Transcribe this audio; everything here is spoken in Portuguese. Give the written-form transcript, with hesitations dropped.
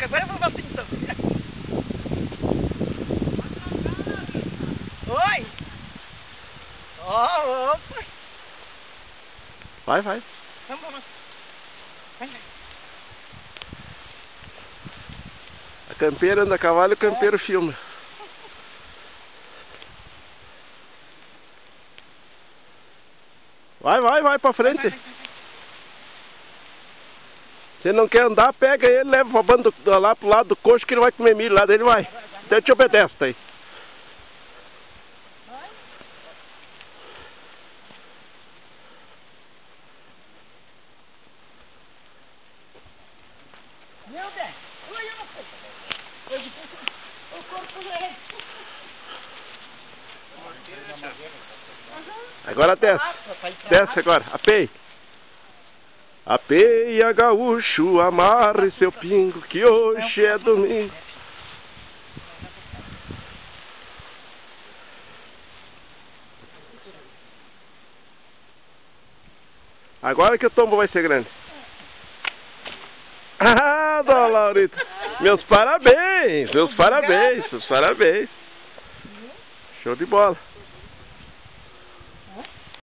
agora eu vou bater então. Oi! Ó, opa! Vai, vai. Vamos. Vai. A campeira anda a cavalo e o campeiro filma. Vai pra frente. Se não quer andar, pega ele, leva pra banda lá pro lado do coxo que ele vai comer milho, lá dele vai. Então te obedece aí. Meu Deus! Olha o corpo dele! Agora desce. Desce agora, apeie. Apeia, gaúcho, amarre seu pingo, que hoje é domingo. Agora que o tombo vai ser grande. Ah, dona Laurita. Meus parabéns, meus parabéns. Show de bola.